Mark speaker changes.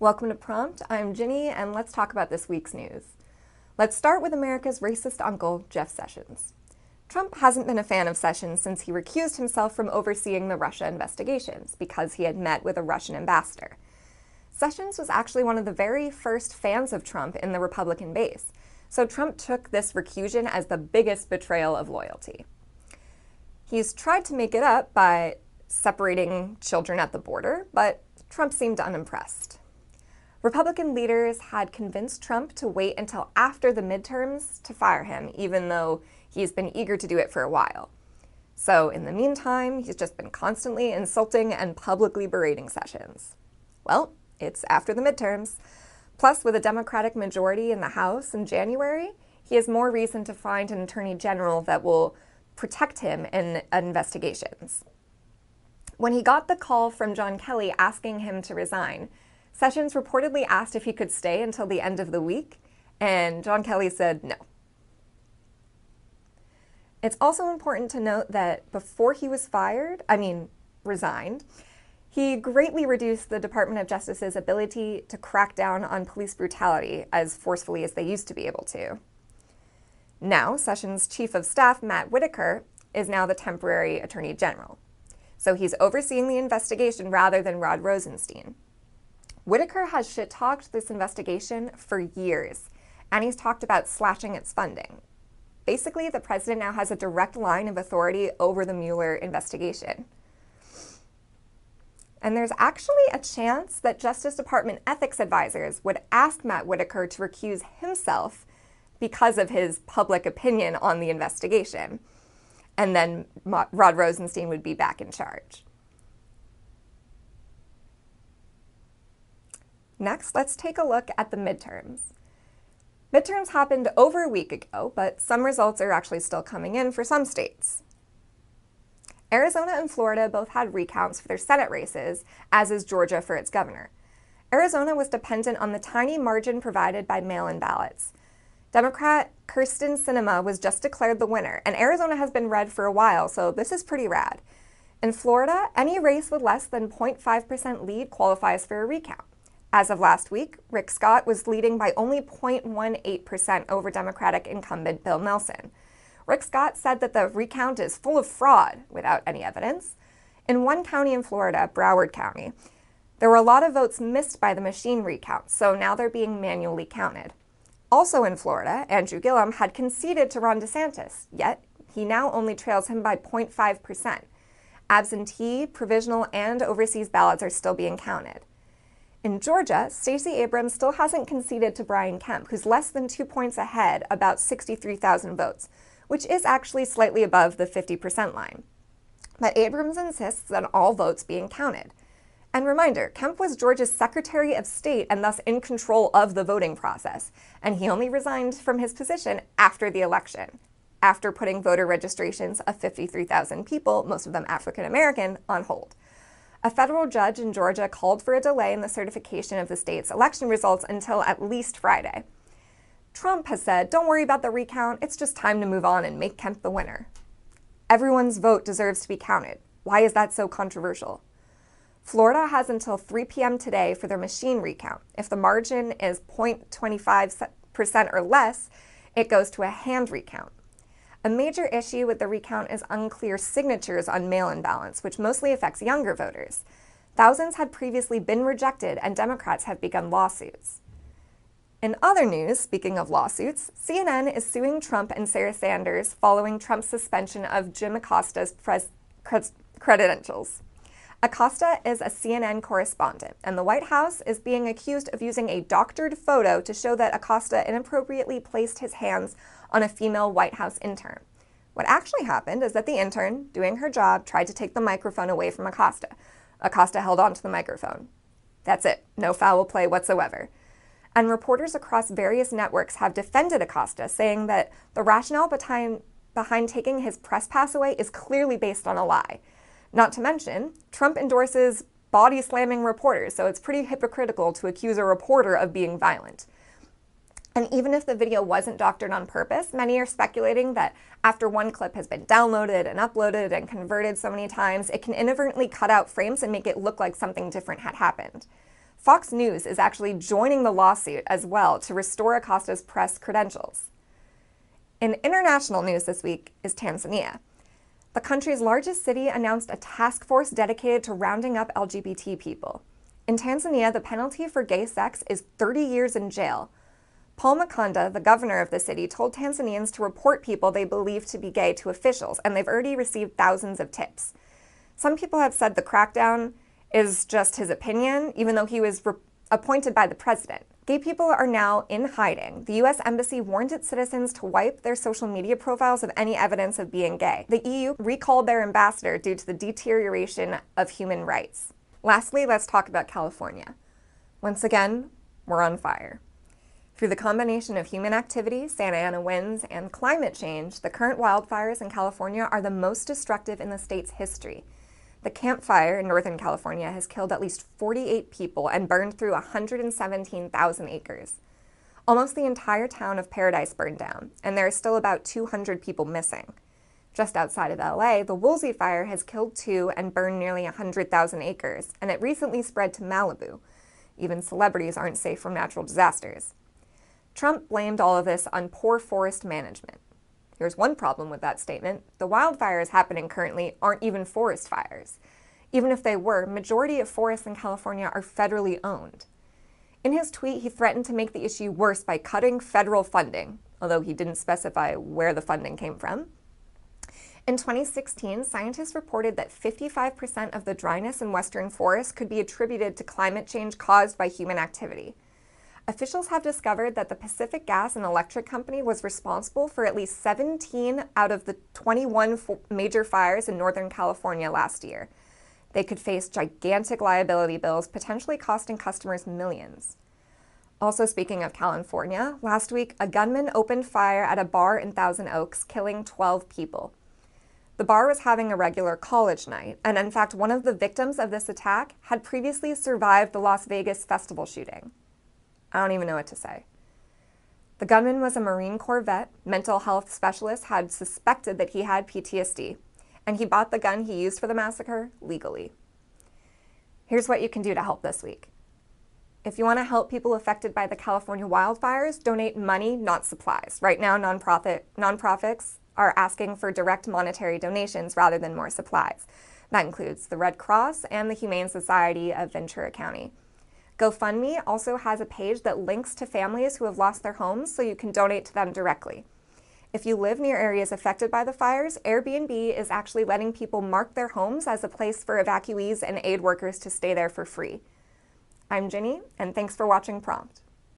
Speaker 1: Welcome to Prompt. I'm Ginny, and let's talk about this week's news. Let's start with America's racist uncle, Jeff Sessions. Trump hasn't been a fan of Sessions since he recused himself from overseeing the Russia investigations because he had met with a Russian ambassador. Sessions was actually one of the very first fans of Trump in the Republican base, so Trump took this recusal as the biggest betrayal of loyalty. He's tried to make it up by separating children at the border, but Trump seemed unimpressed. Republican leaders had convinced Trump to wait until after the midterms to fire him, even though he's been eager to do it for a while. So in the meantime, he's just been constantly insulting and publicly berating Sessions. Well, it's after the midterms. Plus, with a Democratic majority in the House in January, he has more reason to find an attorney general that will protect him in investigations. When he got the call from John Kelly asking him to resign, Sessions reportedly asked if he could stay until the end of the week, and John Kelly said no. It's also important to note that before he was resigned, he greatly reduced the Department of Justice's ability to crack down on police brutality as forcefully as they used to be able to. Now, Sessions' Chief of Staff, Matt Whitaker, is now the temporary Attorney General. So he's overseeing the investigation rather than Rod Rosenstein. Whitaker has shit-talked this investigation for years, and he's talked about slashing its funding. Basically, the president now has a direct line of authority over the Mueller investigation. And there's actually a chance that Justice Department ethics advisors would ask Matt Whitaker to recuse himself because of his public opinion on the investigation. And then Rod Rosenstein would be back in charge. Next, let's take a look at the midterms. Midterms happened over a week ago, but some results are actually still coming in for some states. Arizona and Florida both had recounts for their Senate races, as is Georgia for its governor. Arizona was dependent on the tiny margin provided by mail-in ballots. Democrat Kyrsten Sinema was just declared the winner, and Arizona has been red for a while, so this is pretty rad. In Florida, any race with less than 0.5% lead qualifies for a recount. As of last week, Rick Scott was leading by only 0.18% over Democratic incumbent Bill Nelson. Rick Scott said that the recount is full of fraud without any evidence. In one county in Florida, Broward County, there were a lot of votes missed by the machine recount, so now they're being manually counted. Also in Florida, Andrew Gillum had conceded to Ron DeSantis, yet he now only trails him by 0.5%. Absentee, provisional, and overseas ballots are still being counted. In Georgia, Stacey Abrams still hasn't conceded to Brian Kemp, who's less than 2 points ahead, about 63,000 votes, which is actually slightly above the 50% line. But Abrams insists on all votes being counted. And reminder, Kemp was Georgia's Secretary of State and thus in control of the voting process, and he only resigned from his position after the election, after putting voter registrations of 53,000 people, most of them African American, on hold. A federal judge in Georgia called for a delay in the certification of the state's election results until at least Friday. Trump has said, don't worry about the recount, it's just time to move on and make Kemp the winner. Everyone's vote deserves to be counted. Why is that so controversial? Florida has until 3 p.m. today for their machine recount. If the margin is 0.25% or less, it goes to a hand recount. A major issue with the recount is unclear signatures on mail-in ballots, which mostly affects younger voters. Thousands had previously been rejected, and Democrats have begun lawsuits. In other news, speaking of lawsuits, CNN is suing Trump and Sarah Sanders following Trump's suspension of Jim Acosta's credentials. Acosta is a CNN correspondent, and the White House is being accused of using a doctored photo to show that Acosta inappropriately placed his hands on a female White House intern. What actually happened is that the intern, doing her job, tried to take the microphone away from Acosta. Acosta held onto the microphone. That's it. No foul play whatsoever. And reporters across various networks have defended Acosta, saying that the rationale behind taking his press pass away is clearly based on a lie. Not to mention, Trump endorses body-slamming reporters, so it's pretty hypocritical to accuse a reporter of being violent. And even if the video wasn't doctored on purpose, many are speculating that after one clip has been downloaded and uploaded and converted so many times, it can inadvertently cut out frames and make it look like something different had happened. Fox News is actually joining the lawsuit as well to restore Acosta's press credentials. In international news this week is Tanzania. The country's largest city announced a task force dedicated to rounding up LGBT people. In Tanzania, the penalty for gay sex is 30 years in jail. Paul Makonda, the governor of the city, told Tanzanians to report people they believe to be gay to officials, and they've already received thousands of tips. Some people have said the crackdown is just his opinion, even though he was appointed by the president. Gay people are now in hiding. The U.S. Embassy warned its citizens to wipe their social media profiles of any evidence of being gay. The EU recalled their ambassador due to the deterioration of human rights. Lastly, let's talk about California. Once again, we're on fire. Through the combination of human activity, Santa Ana winds, and climate change, the current wildfires in California are the most destructive in the state's history. The Camp Fire in Northern California has killed at least 48 people and burned through 117,000 acres. Almost the entire town of Paradise burned down, and there are still about 200 people missing. Just outside of LA, the Woolsey Fire has killed 2 and burned nearly 100,000 acres, and it recently spread to Malibu. Even celebrities aren't safe from natural disasters. Trump blamed all of this on poor forest management. Here's one problem with that statement. The wildfires happening currently aren't even forest fires. Even if they were, majority of forests in California are federally owned. In his tweet, he threatened to make the issue worse by cutting federal funding, although he didn't specify where the funding came from. In 2016, scientists reported that 55% of the dryness in western forests could be attributed to climate change caused by human activity. Officials have discovered that the Pacific Gas and Electric Company was responsible for at least 17 out of the 21 major fires in Northern California last year. They could face gigantic liability bills, potentially costing customers millions. Also speaking of California, last week a gunman opened fire at a bar in Thousand Oaks, killing 12 people. The bar was having a regular college night, and in fact one of the victims of this attack had previously survived the Las Vegas festival shooting. I don't even know what to say. The gunman was a Marine Corps vet. Mental health specialists had suspected that he had PTSD, and he bought the gun he used for the massacre legally. Here's what you can do to help this week. If you want to help people affected by the California wildfires, donate money, not supplies. Right now, nonprofits are asking for direct monetary donations rather than more supplies. That includes the Red Cross and the Humane Society of Ventura County. GoFundMe also has a page that links to families who have lost their homes, so you can donate to them directly. If you live near areas affected by the fires, Airbnb is actually letting people mark their homes as a place for evacuees and aid workers to stay there for free. I'm Ginny, and thanks for watching Prompt.